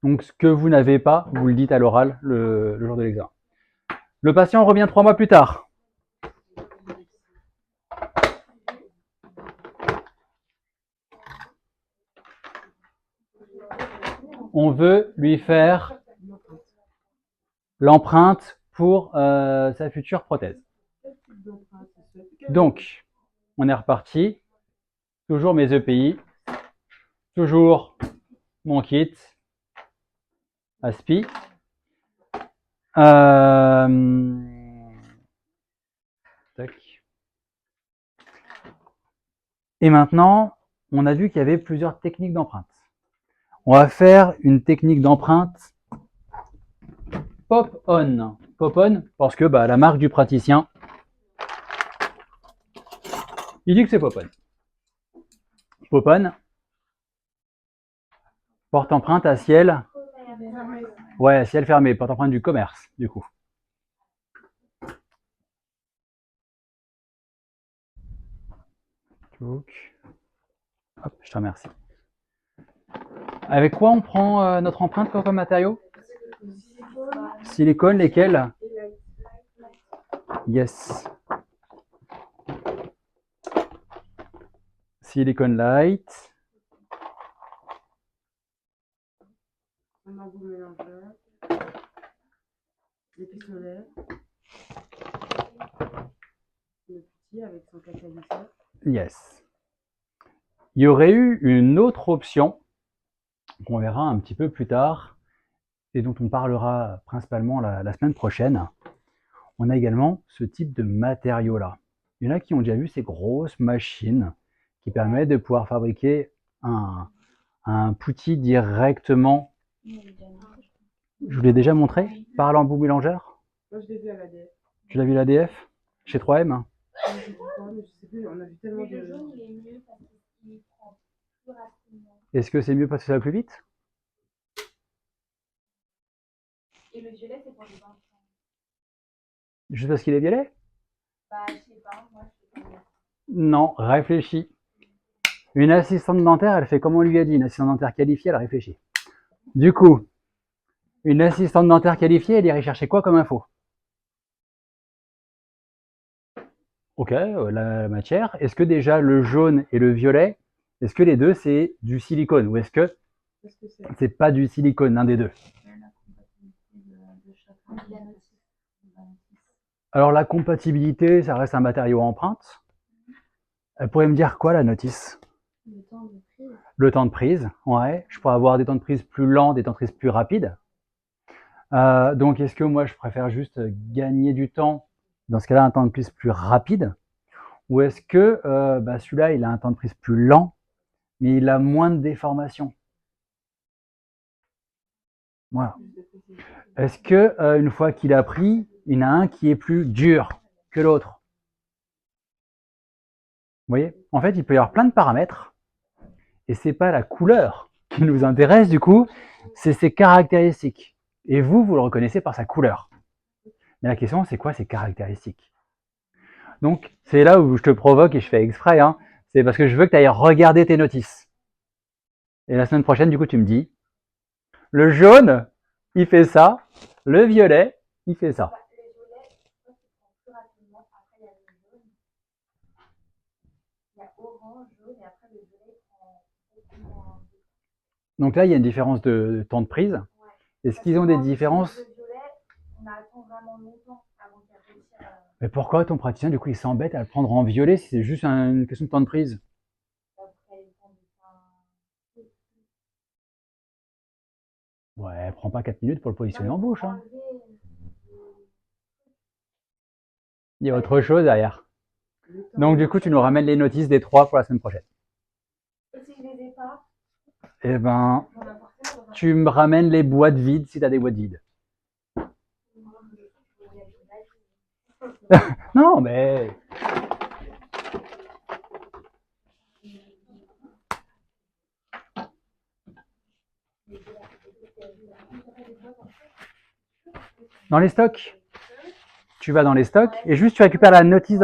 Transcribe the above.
Donc, ce que vous n'avez pas, vous le dites à l'oral le jour de l'examen. Le patient revient 3 mois plus tard. On veut lui faire l'empreinte pour sa future prothèse. Donc, on est reparti. Toujours mes EPI. Toujours mon kit. ASPI. Tac. Et maintenant, on a vu qu'il y avait plusieurs techniques d'empreinte. On va faire une technique d'empreinte pop-on. Pop-on parce que la marque du praticien, il dit que c'est pop-on. Pop-on, porte-empreinte à ciel. Ouais, ciel fermé, porte-empreinte du commerce, du coup. Hop, je te remercie. Avec quoi on prend notre empreinte comme matériau? Silicone, lesquels? Yes. Silicone light. Les pistolets. Le petit avec son catalyseur. Yes. Il y aurait eu une autre option qu'on verra un petit peu plus tard et dont on parlera principalement la semaine prochaine. On a également ce type de matériaux-là. Il y en a qui ont déjà vu ces grosses machines qui permettent de pouvoir fabriquer un poutis directement. Je vous l'ai déjà montré par l'embout mélangeur. Moi, je l'ai vu à l'ADF. Tu l'as vu à l'ADF chez 3M? Je sais plus, on a vu tellement de... Le jaune, il est mieux parce qu'il prend plus rapidement. Est-ce que c'est mieux parce que ça va plus vite? Et le violet, c'est pour les enfants. Juste parce qu'il est violet? Bah, je sais pas, moi, je sais pas. Non, réfléchis. Une assistante dentaire, elle fait comme on lui a dit. Une assistante dentaire qualifiée, elle réfléchit. Du coup, une assistante dentaire qualifiée, elle irait chercher quoi comme info? Ok, la matière. Est-ce que déjà le jaune et le violet, est-ce que les deux c'est du silicone ou est-ce que c'est pas du silicone, l'un des deux? Alors la compatibilité, ça reste un matériau empreinte. Elle pourrait me dire quoi la notice? Le temps de prise. Le temps de prise, ouais. Je pourrais avoir des temps de prise plus lents, des temps de prise plus rapides. Donc est-ce que moi je préfère juste gagner du temps, dans ce cas-là un temps de prise plus rapide, ou est-ce que celui-là il a un temps de prise plus lent, mais il a moins de déformation? Voilà. Est-ce que une fois qu'il a pris, il y en a un qui est plus dur que l'autre? Vous voyez? En fait, il peut y avoir plein de paramètres, et c'est pas la couleur qui nous intéresse du coup, c'est ses caractéristiques. Et vous le reconnaissez par sa couleur. Mais la question, c'est quoi ses caractéristiques? Donc, c'est là où je te provoque et je fais exprès, hein, c'est parce que je veux que tu ailles regarder tes notices. Et la semaine prochaine, du coup, tu me dis, le jaune, il fait ça, le violet, il fait ça. Donc là, il y a une différence de temps de prise. Est-ce qu'ils ont des différences? Mais pourquoi ton praticien, du coup, il s'embête à le prendre en violet si c'est juste une question de temps de prise? Ouais, prends pas 4 minutes pour le positionner en bouche. Hein. Il y a autre chose derrière. Donc du coup, tu nous ramènes les notices des 3 pour la semaine prochaine. Et si je les ai pas? Eh ben, tu me ramènes les boîtes vides si tu as des boîtes vides. Non, mais... Dans les stocks. Tu vas dans les stocks et juste tu récupères la notice